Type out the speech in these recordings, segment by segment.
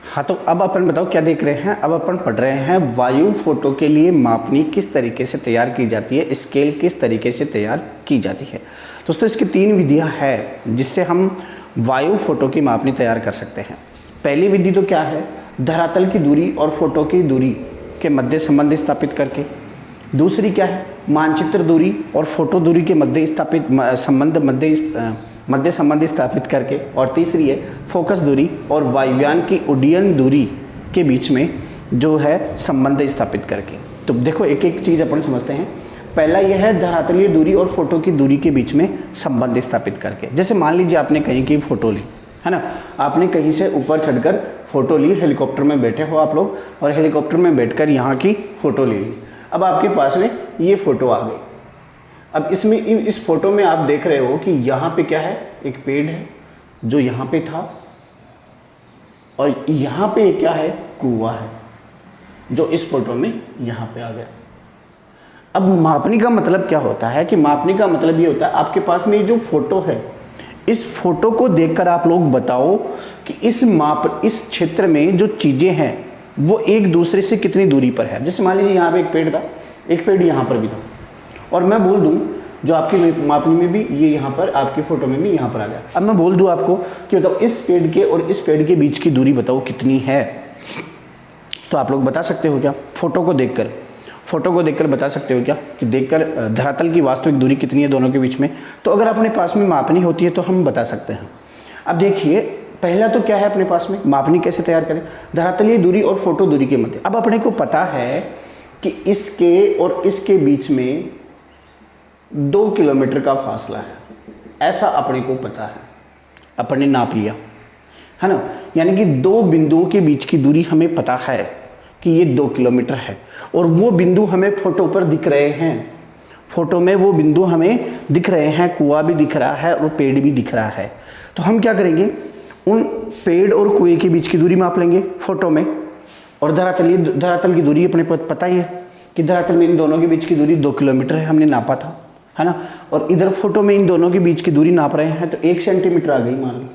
हाँ, तो अब अपन बताओ क्या देख रहे हैं। अब अपन पढ़ रहे हैं वायु फोटो के लिए मापनी किस तरीके से तैयार की जाती है, स्केल किस तरीके से तैयार की जाती है। दोस्तों इसकी 3 विधियां हैं जिससे हम वायु फोटो की मापनी तैयार कर सकते हैं। पहली विधि तो क्या है, धरातल की दूरी और फोटो की दूरी के मध्य संबंध स्थापित करके। दूसरी क्या है, मानचित्र दूरी और फोटो दूरी के मध्य संबंध स्थापित करके। और तीसरी है फोकस दूरी और वायुयान की उड्डयन दूरी के बीच में जो है संबंध स्थापित करके। तो देखो एक एक चीज़ अपन समझते हैं। पहला यह है धरातलीय दूरी और फोटो की दूरी के बीच में संबंध स्थापित करके। जैसे मान लीजिए आपने कहीं की फ़ोटो ली है ना, आपने कहीं से ऊपर चढ़कर फ़ोटो ली, हेलीकॉप्टर में बैठे हो आप लोग और हेलीकॉप्टर में बैठकर यहाँ की फ़ोटो ले ली। अब आपके पास में ये फ़ोटो आ गई। अब इसमें इस फोटो में आप देख रहे हो कि यहाँ पे क्या है, एक पेड़ है जो यहाँ पे था और यहाँ पे क्या है, कुआं है जो इस फोटो में यहाँ पे आ गया। अब मापनी का मतलब क्या होता है कि मापनी का मतलब ये होता है आपके पास में जो फोटो है, इस फोटो को देखकर आप लोग बताओ कि इस क्षेत्र में जो चीज़ें हैं वो एक दूसरे से कितनी दूरी पर है। जैसे मान लीजिए यहाँ पे एक पेड़ था, एक पेड़ यहाँ पर भी था और मैं बोल दूं जो आपकी मापनी में भी ये यहाँ पर, आपकी फ़ोटो में भी यहाँ पर आ गया। अब मैं बोल दूं आपको कि बताओ इस पेड़ के और इस पेड़ के बीच की दूरी बताओ कितनी है। तो आप लोग बता सकते हो क्या, फ़ोटो को देखकर बता सकते हो क्या कि देखकर धरातल की वास्तविक दूरी कितनी है दोनों के बीच में। तो अगर अपने पास में मापनी होती है तो हम बता सकते हैं। अब देखिए पहला तो क्या है अपने पास में, मापनी कैसे तैयार करें, धरातलीय दूरी और फोटो दूरी के मध्य। अब अपने को पता है कि इसके और इसके बीच में 2 किलोमीटर का फासला है, ऐसा अपने को पता है, अपने नाप लिया है ना। यानी कि 2 बिंदुओं के बीच की दूरी हमें पता है कि ये 2 किलोमीटर है और वो बिंदु हमें फोटो पर दिख रहे हैं। फोटो में वो बिंदु हमें दिख रहे हैं, कुआं भी दिख रहा है और पेड़ भी दिख रहा है। तो हम क्या करेंगे, उन पेड़ और कुएं के बीच की दूरी माप लेंगे फोटो में। और धरातल की दूरी अपने को पता ही है कि धरातल में इन दोनों के बीच की दूरी 2 किलोमीटर है, हमने नापा था है ना। और इधर फोटो में इन दोनों के बीच की दूरी नाप रहे हैं तो 1 सेंटीमीटर आ गई। मान लो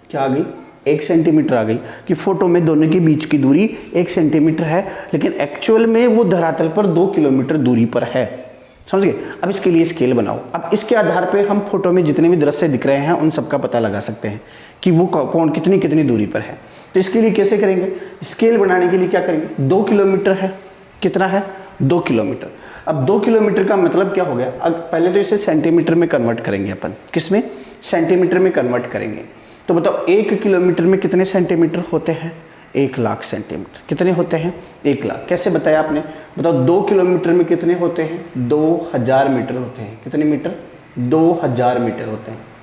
क्या आ गई, 1 सेंटीमीटर आ गई कि फोटो में दोनों के बीच की दूरी 1 सेंटीमीटर है, लेकिन एक्चुअल में वो धरातल पर 2 किलोमीटर दूरी पर है। समझ गए। अब इसके लिए स्केल बनाओ। अब इसके आधार पे हम फोटो में जितने भी दृश्य दिख रहे हैं उन सबका पता लगा सकते हैं कि वो कौन कितनी कितनी दूरी पर है। तो इसके लिए कैसे करेंगे, स्केल बनाने के लिए क्या करेंगे, 2 किलोमीटर है, कितना है 2 किलोमीटर। अब 2 किलोमीटर का मतलब क्या हो गया, अब पहले तो इसे सेंटीमीटर में कन्वर्ट करेंगे अपन, किसमें, सेंटीमीटर में कन्वर्ट करेंगे। तो बताओ 1 किलोमीटर में कितने सेंटीमीटर होते हैं, 1 लाख सेंटीमीटर। कितने होते हैं, 1 लाख। कैसे बताया आपने, बताओ 2 किलोमीटर में कितने होते हैं, 2000 मीटर होते हैं। कितने मीटर, 2000 मीटर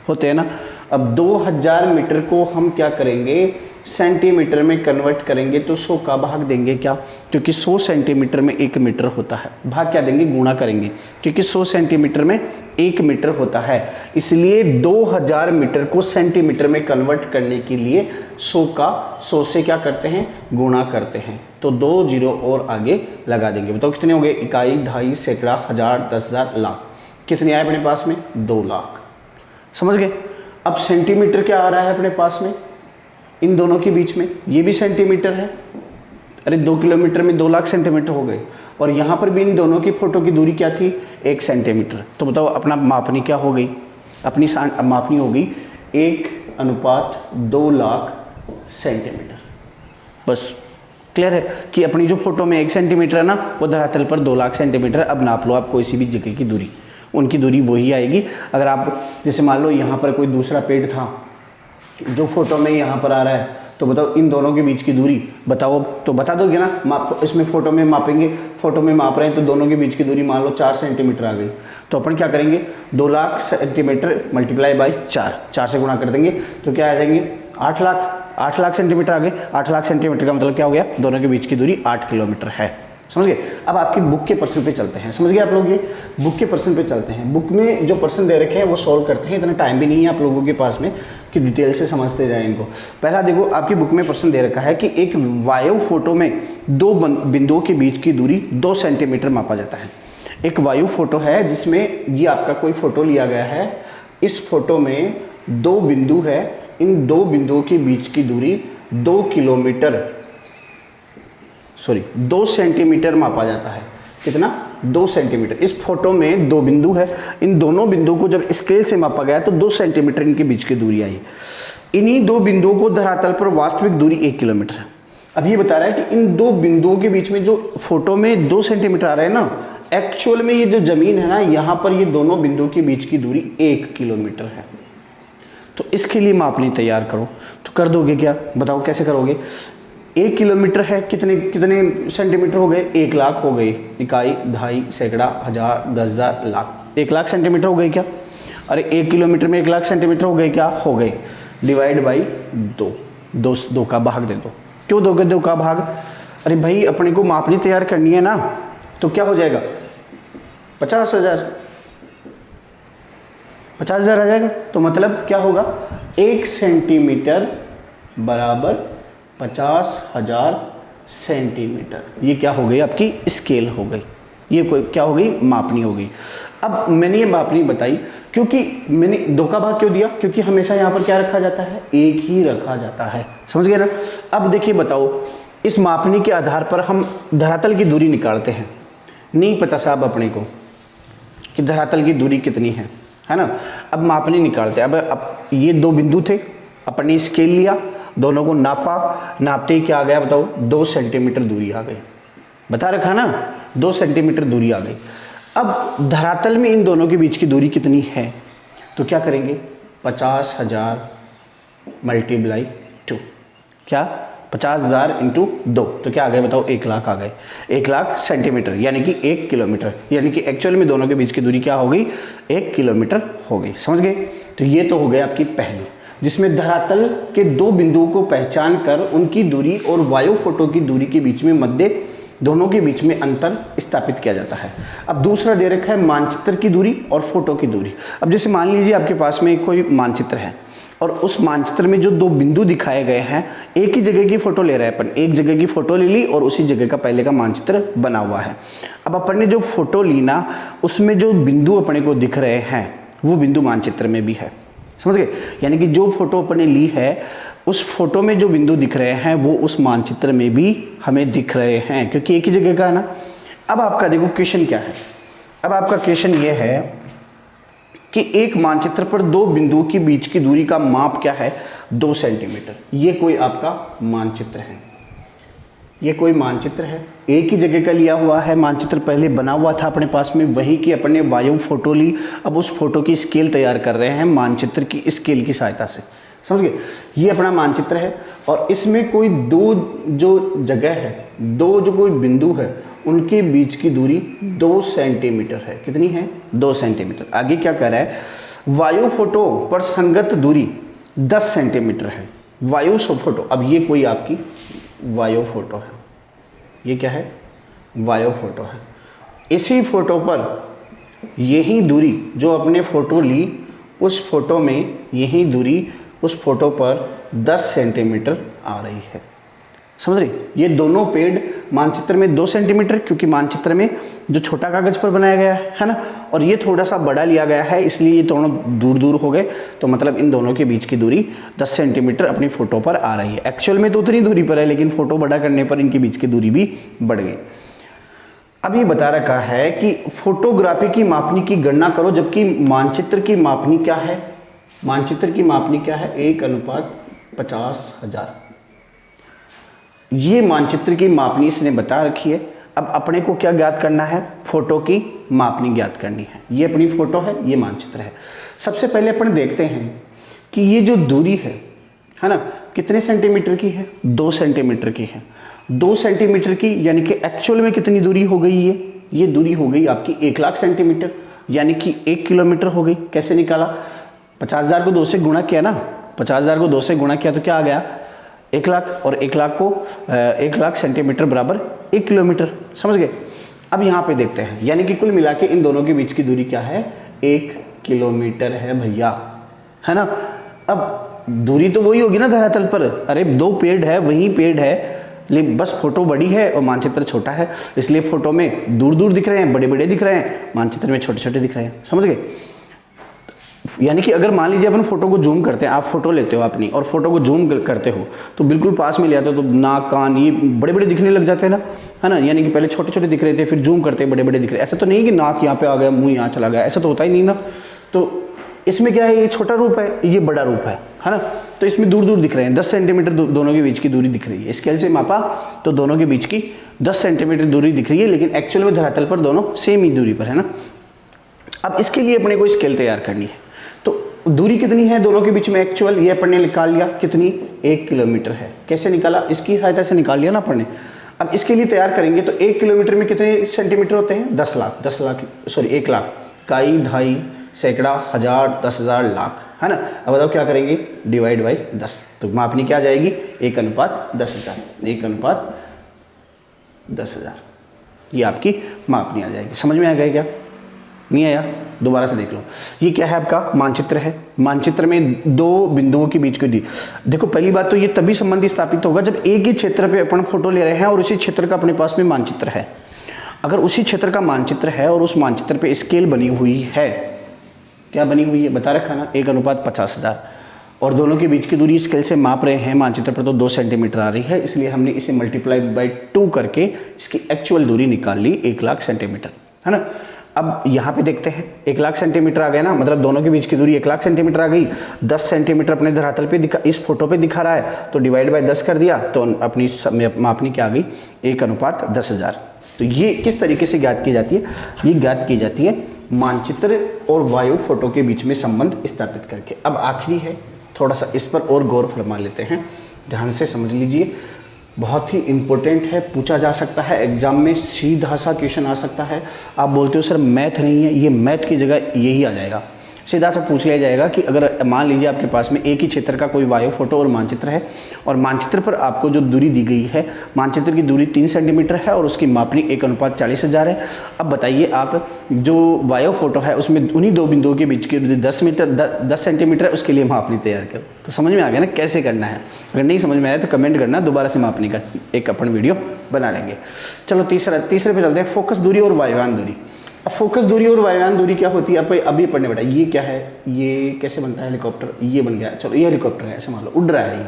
होते हैं ना। अब 2000 मीटर को हम क्या करेंगे, सेंटीमीटर में कन्वर्ट करेंगे तो 100 का भाग देंगे क्या, क्योंकि 100 सेंटीमीटर में 1 मीटर होता है। भाग क्या देंगे, गुणा करेंगे, क्योंकि 100 सेंटीमीटर में 1 मीटर होता है। इसलिए 2000 मीटर को सेंटीमीटर में कन्वर्ट करने के लिए 100 से क्या करते हैं, गुणा करते हैं। तो 2 जीरो और आगे लगा देंगे। बताओ कितने हो गए, इकाई, दहाई, सैकड़ा, हजार, 10,000, लाख। कितने आए अपने पास में, 2 लाख। समझ गए। अब सेंटीमीटर क्या आ रहा है अपने पास में, इन दोनों के बीच में ये भी सेंटीमीटर है। अरे 2 किलोमीटर में 2 लाख सेंटीमीटर हो गए। और यहाँ पर भी इन दोनों की फोटो की दूरी क्या थी, 1 सेंटीमीटर। तो बताओ अपना मापनी क्या हो गई, अपनी मापनी हो गई 1:2 लाख सेंटीमीटर। बस क्लियर है कि अपनी जो फोटो में 1 सेंटीमीटर है ना, वो धरातल पर 2 लाख सेंटीमीटर। अब नाप लो आप कोई सी भी जगह की दूरी, उनकी दूरी वही आएगी। अगर आप जैसे मान लो यहाँ पर कोई दूसरा पेड़ था जो फोटो में यहाँ पर आ रहा है, तो बताओ इन दोनों के बीच की दूरी बताओ, तो बता दोगे ना। माप इसमें फोटो में मापेंगे, फोटो में माप रहे हैं तो दोनों के बीच की दूरी मान लो 4 सेंटीमीटर आ गई। तो अपन क्या करेंगे, 2 लाख सेंटीमीटर मल्टीप्लाई बाई 4 से गुणा कर देंगे तो क्या आ जाएंगे, 8 लाख सेंटीमीटर आ गए। 8 लाख सेंटीमीटर का मतलब क्या हो गया, दोनों के बीच की दूरी 8 किलोमीटर है। समझ गए। अब आपकी बुक के प्रश्न पे चलते हैं। समझ गए आप लोग, ये बुक के प्रश्न पे चलते हैं। बुक में जो प्रश्न दे रखे हैं वो सॉल्व करते हैं। इतना टाइम भी नहीं है आप लोगों के पास में कि डिटेल से समझते जाएं इनको। पहला देखो, आपकी बुक में प्रश्न दे रखा है कि एक वायु फोटो में 2 बिंदुओं के बीच की दूरी 2 सेंटीमीटर मापा जाता है। एक वायु फोटो है जिसमें ये आपका कोई फोटो लिया गया है। इस फोटो में 2 बिंदु है, इन 2 बिंदुओं के बीच की दूरी 2 किलोमीटर, सॉरी 2 सेंटीमीटर मापा जाता है। कितना? 2 सेंटीमीटर। इस फोटो में 2 बिंदु है, इन दोनों बिंदुओं को जब स्केल से मापा गया तो 2 सेंटीमीटर इनके बीच की दूरी आई। इन्हीं 2 बिंदुओं को धरातल पर वास्तविक दूरी 1 किलोमीटर है। अब ये बता रहा है कि इन 2 बिंदुओं के बीच में जो फोटो में 2 सेंटीमीटर आ रहा है ना, एक्चुअल में ये जो जमीन है ना, यहाँ पर ये दोनों बिंदुओं के बीच की दूरी 1 किलोमीटर है। तो इसके लिए मापनी तैयार करो। तो कर दोगे क्या? बताओ कैसे करोगे? 1 किलोमीटर है, कितने कितने सेंटीमीटर हो गए? 1 लाख हो गए। इकाई, दहाई, सैकड़ा, हजार, 10,000, लाख। 1 लाख सेंटीमीटर हो गए क्या? अरे 1 किलोमीटर में 1 लाख सेंटीमीटर हो गए क्या? हो गए। डिवाइड बाई 2, 2 का भाग दे दो। क्यों दोगे 2 का भाग? अरे भाई अपने को मापनी तैयार करनी है ना, तो क्या हो जाएगा? 50,000, 50,000 आ जाएगा। तो मतलब क्या होगा? 1 सेंटीमीटर बराबर 50,000 सेंटीमीटर। ये क्या हो गई? आपकी स्केल हो गई। ये कोई क्या हो गई? मापनी हो गई। अब मैंने ये मापनी बताई क्योंकि मैंने 2 का भाग क्यों दिया? क्योंकि हमेशा यहाँ पर क्या रखा जाता है? 1 ही रखा जाता है। समझ गए ना? अब देखिए बताओ, इस मापनी के आधार पर हम धरातल की दूरी निकालते हैं। नहीं पता साहब अपने को कि धरातल की दूरी कितनी है ना? अब मापनी निकालते हैं। अब ये 2 बिंदु थे, अपने स्केल लिया, दोनों को नापा, नापते ही क्या आ गया बताओ? 2 सेंटीमीटर दूरी आ गई। बता रखा ना, 2 सेंटीमीटर दूरी आ गई। अब धरातल में इन दोनों के बीच की दूरी कितनी है? तो क्या करेंगे? 50,000 मल्टीप्लाई 2। क्या? 50,000 इंटू 2, तो क्या आ गए बताओ? 1 लाख आ गए। 1 लाख सेंटीमीटर यानी कि 1 किलोमीटर, यानी कि एक्चुअल में दोनों के बीच की दूरी क्या हो गई? 1 किलोमीटर हो गई। समझ गए? तो ये तो हो गई आपकी पहली, जिसमें धरातल के 2 बिंदुओं को पहचान कर उनकी दूरी और वायु फोटो की दूरी के बीच में मध्य, दोनों के बीच में अंतर स्थापित किया जाता है। अब दूसरा दे रखा है मानचित्र की दूरी और फोटो की दूरी। अब जैसे मान लीजिए आपके पास में कोई मानचित्र है और उस मानचित्र में जो 2 बिंदु दिखाए गए हैं, एक ही जगह की फोटो ले रहे हैं अपन, एक जगह की फोटो ले ली और उसी जगह का पहले का मानचित्र बना हुआ है। अब अपन ने जो फोटो ली ना, उसमें जो बिंदु अपने को दिख रहे हैं वो बिंदु मानचित्र में भी है। समझ गए? यानी कि जो फोटो अपने ली है उस फोटो में जो बिंदु दिख रहे हैं वो उस मानचित्र में भी हमें दिख रहे हैं, क्योंकि एक ही जगह का है ना। अब आपका देखो क्वेश्चन क्या है। अब आपका क्वेश्चन ये है कि एक मानचित्र पर 2 बिंदुओं के बीच की दूरी का माप क्या है? 2 सेंटीमीटर। ये कोई आपका मानचित्र है, ये कोई मानचित्र है, एक ही जगह का लिया हुआ है मानचित्र, पहले बना हुआ था अपने पास में, वही की अपने वायु फोटो ली। अब उस फोटो की स्केल तैयार कर रहे हैं मानचित्र की स्केल की सहायता से। समझ गए? ये अपना मानचित्र है और इसमें कोई 2 जो जगह है, 2 जो कोई बिंदु है, उनके बीच की दूरी 2 सेंटीमीटर है। कितनी है? 2 सेंटीमीटर। आगे क्या कह रहा है? वायु फोटो पर संगत दूरी 10 सेंटीमीटर है। वायु फोटो, अब ये कोई आपकी वायु फोटो है, ये क्या है? वायु फोटो है। इसी फोटो पर यही दूरी जो अपने फोटो ली, उस फोटो में यही दूरी उस फोटो पर 10 सेंटीमीटर आ रही है। समझ रहे? ये दोनों पेड़ मानचित्र में 2 सेंटीमीटर, क्योंकि मानचित्र में जो छोटा कागज पर बनाया गया है ना, और ये थोड़ा सा बड़ा लिया गया है, इसलिए ये दोनों दूर दूर हो गए। तो मतलब इन दोनों के बीच की दूरी 10 सेंटीमीटर अपनी फोटो पर आ रही है। एक्चुअल में तो उतनी दूरी पर है, लेकिन फोटो बड़ा करने पर इनके बीच की दूरी भी बढ़ गई। अब ये बता रखा है कि फोटोग्राफी की मापनी की गणना करो, जबकि मानचित्र की मापनी क्या है? मानचित्र की मापनी क्या है? 1:50,000। ये मानचित्र की मापनी इसने बता रखी है। अब अपने को क्या ज्ञात करना है? फोटो की मापनी ज्ञात करनी है। ये अपनी फोटो है, ये मानचित्र है। सबसे पहले अपन देखते हैं कि ये जो दूरी है ना, कितने सेंटीमीटर की है? 2 सेंटीमीटर की है। 2 सेंटीमीटर की यानी कि एक्चुअल में कितनी दूरी हो गई? ये दूरी हो गई आपकी 1 लाख सेंटीमीटर, यानी कि 1 किलोमीटर हो गई। कैसे निकाला? 50,000 को 2 से गुणा किया ना, 50,000 को 2 से गुणा किया तो क्या आ गया? 1 लाख, और 1 लाख को 1 लाख सेंटीमीटर बराबर 1 किलोमीटर। समझ गए? अब यहाँ पे देखते हैं, यानी कि कुल मिला के इन दोनों के बीच की दूरी क्या है? 1 किलोमीटर है भैया, है ना। अब दूरी तो वही होगी ना धरातल पर। अरे 2 पेड़ है, वही पेड़ है, लेकिन बस फोटो बड़ी है और मानचित्र छोटा है, इसलिए फोटो में दूर दूर दिख रहे हैं, बड़े बड़े दिख रहे हैं, मानचित्र में छोटे छोटे दिख रहे हैं। समझ गए? यानी कि अगर मान लीजिए अपन फोटो को जूम करते हैं, आप फोटो लेते हो अपनी और फोटो को जूम करते हो तो बिल्कुल पास में ले आते हो तो नाक कान ये बड़े बड़े दिखने लग जाते हैं ना, है ना। यानी कि पहले छोटे छोटे दिख रहे थे, फिर जूम करते बड़े बड़े दिख रहे। ऐसा तो नहीं कि नाक यहाँ पे आ गया, मुंह यहाँ चला गया, ऐसा तो होता ही नहीं ना। तो इसमें क्या है, ये छोटा रूप है, ये बड़ा रूप है ना। तो इसमें दूर दूर दिख रहे हैं, 10 सेंटीमीटर दोनों के बीच की दूरी दिख रही है। स्केल से मापा तो दोनों के बीच की 10 सेंटीमीटर दूरी दिख रही है, लेकिन एक्चुअल में धरातल पर दोनों सेम ही दूरी पर है ना। अब इसके लिए अपने को स्केल तैयार करनी है। तो दूरी कितनी है दोनों के बीच में एक्चुअल, ये अपन ने निकाल लिया, कितनी 1 किलोमीटर है। कैसे निकाला, इसकी सहायता से निकाल लिया ना अपन ने। अब इसके लिए तैयार करेंगे तो 1 किलोमीटर में कितने सेंटीमीटर होते हैं, 10 लाख, सॉरी 1 लाख, काई, ढाई, सैकड़ा, हजार, 10,000, लाख, है ना। अब बताओ क्या करेंगे, डिवाइड बाई 10। तो मापनी क्या आ जाएगी, 1:10,000, 1:10,000, ये आपकी मापनी आ जाएगी। समझ में आ गया क्या, नहीं आया, दोबारा से देख लो। ये क्या है, आपका मानचित्र है। मानचित्र में 2 बिंदुओं के बीच की देखो, पहली बात तो ये तभी संबंध स्थापित होगा जब एक ही क्षेत्र पे अपन फोटो ले रहे हैं और उसी क्षेत्र का अपने पास में मानचित्र है। अगर उसी क्षेत्र का मानचित्र है और उस मानचित्र पे स्केल बनी हुई है, क्या बनी हुई है बता रखा ना, 1:50,000, और दोनों के बीच की दूरी स्केल से माप रहे हैं मानचित्र पर तो 2 सेंटीमीटर आ रही है, इसलिए हमने इसे मल्टीप्लाई बाई 2 करके इसकी एक्चुअल दूरी निकाल ली 1 लाख सेंटीमीटर, है ना। अब यहाँ पे देखते हैं 1 लाख सेंटीमीटर आ गया ना, मतलब दोनों के बीच की दूरी 1 लाख सेंटीमीटर आ गई। 10 सेंटीमीटर अपने धरातल पे दिखा, इस फोटो पे दिखा रहा है, तो डिवाइड बाय 10 कर दिया तो अपनी मापनी क्या आ गई, 1:10,000। तो ये किस तरीके से ज्ञात की जाती है, ये ज्ञात की जाती है मानचित्र और वायु फोटो के बीच में संबंध स्थापित करके। अब आखिरी है, थोड़ा सा इस पर और गौर फरमा लेते हैं, ध्यान से समझ लीजिए, बहुत ही इंपॉर्टेंट है, पूछा जा सकता है एग्जाम में, सीधा सा क्वेश्चन आ सकता है। आप बोलते हो सर मैथ नहीं है, ये मैथ की जगह यही आ जाएगा। सीधा सा पूछ लिया जाएगा कि अगर मान लीजिए आपके पास में एक ही क्षेत्र का कोई वायु फोटो और मानचित्र है, और मानचित्र पर आपको जो दूरी दी गई है, मानचित्र की दूरी 3 सेंटीमीटर है और उसकी मापनी 1:40,000 है। अब बताइए आप, जो वायु फोटो है उसमें उन्हीं 2 बिंदुओं के बीच की दूरी 10 सेंटीमीटर है, उसके लिए मापनी तैयार करो। तो समझ में आ गया ना कैसे करना है। अगर नहीं समझ में आया तो कमेंट करना, दोबारा से मापनी का एक अपन वीडियो बना लेंगे। चलो तीसरे पे चलते हैं, फोकस दूरी और वायुयान दूरी। अब फोकस दूरी और वायुयान दूरी क्या होती है, आपको अभी पढ़ने बेटा। ये क्या है, ये कैसे बनता है, हेलीकॉप्टर, ये बन गया। चलो ये हेलीकॉप्टर है, ऐसे मान लो उड़ रहा है, ये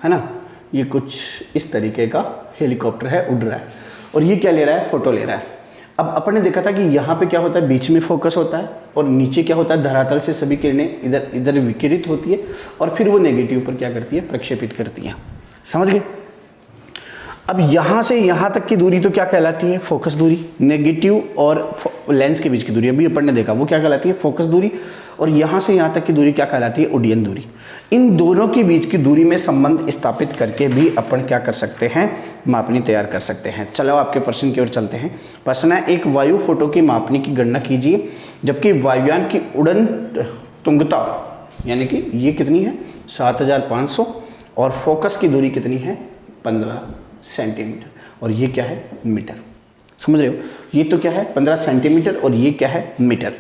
है ना, ये कुछ इस तरीके का हेलीकॉप्टर है, उड़ रहा है, और ये क्या ले रहा है, फोटो ले रहा है। अब अपन ने देखा था कि यहाँ पे क्या होता है, बीच में फोकस होता है, और नीचे क्या होता है, धरातल से सभी किरणें इधर इधर विकिरित होती है, और फिर वो नेगेटिव पर क्या करती है, प्रक्षेपित करती है। समझ गए। अब यहाँ से यहाँ तक की दूरी तो क्या कहलाती है, फोकस दूरी। नेगेटिव और लेंस के बीच की दूरी अभी अपन ने देखा, वो क्या कहलाती है, फोकस दूरी। और यहाँ से यहाँ तक की दूरी क्या कहलाती है, उड्डयन दूरी। इन दोनों के बीच की दूरी में संबंध स्थापित करके भी अपन क्या कर सकते हैं, मापनी तैयार कर सकते हैं। चलो आपके प्रश्न की ओर चलते हैं। प्रश्न है, एक वायु फोटो की मापनी की गणना कीजिए जबकि वायुयान की उड़न तुंगता यानी कि ये कितनी है, 7,500, और फोकस की दूरी कितनी है, 15 सेंटीमीटर, और ये क्या है, मीटर। समझ रहे हो, ये तो क्या है 15 सेंटीमीटर और ये क्या है, मीटर।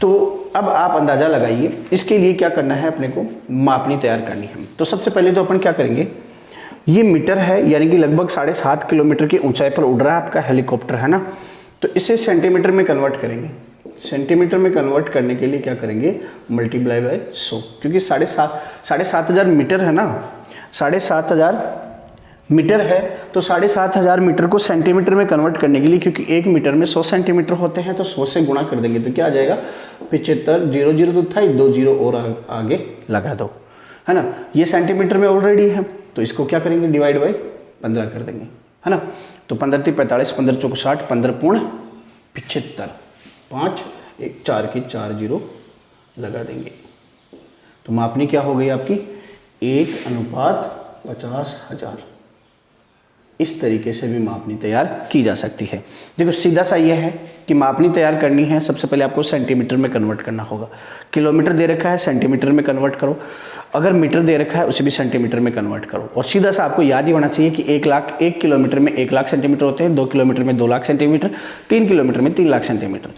तो अब आप अंदाज़ा लगाइए, इसके लिए क्या करना है, अपने को मापनी तैयार करनी है। तो सबसे पहले तो अपन क्या करेंगे, ये मीटर है, यानी कि लगभग 7.5 किलोमीटर की ऊंचाई पर उड़ रहा है आपका हेलीकॉप्टर, है ना। तो इसे सेंटीमीटर में कन्वर्ट करेंगे। सेंटीमीटर में कन्वर्ट करने के लिए क्या करेंगे, मल्टीप्लाई बाय 100, क्योंकि 7,500 मीटर है ना, 7,500 मीटर है, तो 7,500 मीटर को सेंटीमीटर में कन्वर्ट करने के लिए, क्योंकि 1 मीटर में 100 सेंटीमीटर होते हैं, तो 100 से गुणा कर देंगे तो क्या आ जाएगा, 75, 0 तो था, 2 0 और आगे लगा दो, है ना। ये सेंटीमीटर में ऑलरेडी है, तो इसको क्या करेंगे, डिवाइड बाई 15 कर देंगे, है ना। तो 15 × 45, 15 × 4 60, 15 × 75, 5 1 4 की 4 0 लगा देंगे। तो मापनी क्या हो गई आपकी, 1:50,000। इस तरीके से भी मापनी तैयार की जा सकती है। देखो सीधा सा ये है कि मापनी तैयार करनी है, सबसे पहले आपको सेंटीमीटर में कन्वर्ट करना होगा। किलोमीटर दे रखा है, सेंटीमीटर में कन्वर्ट करो। अगर मीटर दे रखा है, उसे भी सेंटीमीटर में कन्वर्ट करो। और सीधा सा आपको याद ही होना चाहिए कि 1 किलोमीटर में 1 लाख सेंटीमीटर होते हैं, 2 किलोमीटर में 2 लाख सेंटीमीटर, 3 किलोमीटर में 3 लाख सेंटीमीटर।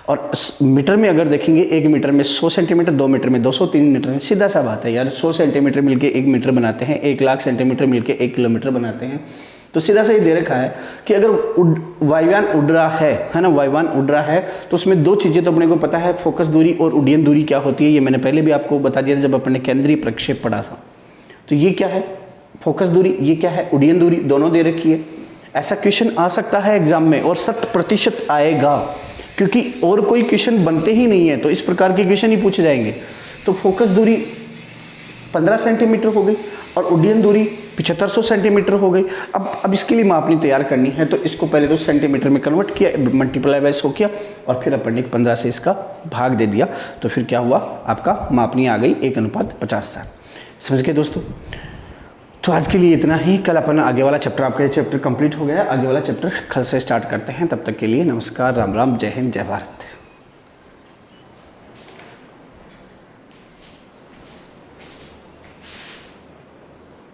और मीटर में अगर देखेंगे, 1 मीटर में 100 सेंटीमीटर, 2 मीटर में 200, 3 मीटर में, सीधा सा बात है यार, 100 सेंटीमीटर मिलकर 1 मीटर बनाते हैं, 1 लाख सेंटीमीटर मिलकर 1 किलोमीटर बनाते हैं। तो सीधा सही दे रखा है कि अगर वायुयान उड़ रहा है ना, वायुयान उड़ रहा है तो उसमें दो चीज़ें तो अपने को पता है, फोकस दूरी और उड्डयन दूरी क्या होती है। ये मैंने पहले भी आपको बता दिया था जब अपने केंद्रीय प्रक्षेप पढ़ा था। तो ये क्या है फोकस दूरी, ये क्या है उड्डयन दूरी, दोनों दे रखी है। ऐसा क्वेश्चन आ सकता है एग्जाम में और 100% आएगा, क्योंकि और कोई क्वेश्चन बनते ही नहीं है तो इस प्रकार के क्वेश्चन ही पूछे जाएंगे। तो फोकस दूरी 15 सेंटीमीटर हो गई और उड्डयन दूरी 7500 सेंटीमीटर हो गई। अब इसके लिए मापनी तैयार करनी है तो इसको पहले तो सेंटीमीटर में कन्वर्ट किया, मल्टीप्लाई बाय 100 किया और फिर अपन ने 15 से इसका भाग दे दिया। तो फिर क्या हुआ, आपका मापनी आ गई 1:50। समझ गए दोस्तों। तो आज के लिए इतना ही। कल अपन आगे वाला चैप्टर, आपका ये चैप्टर कंप्लीट हो गया, आगे वाला चैप्टर कल से स्टार्ट करते हैं। तब तक के लिए नमस्कार, राम राम, जय हिंद, जय भारत।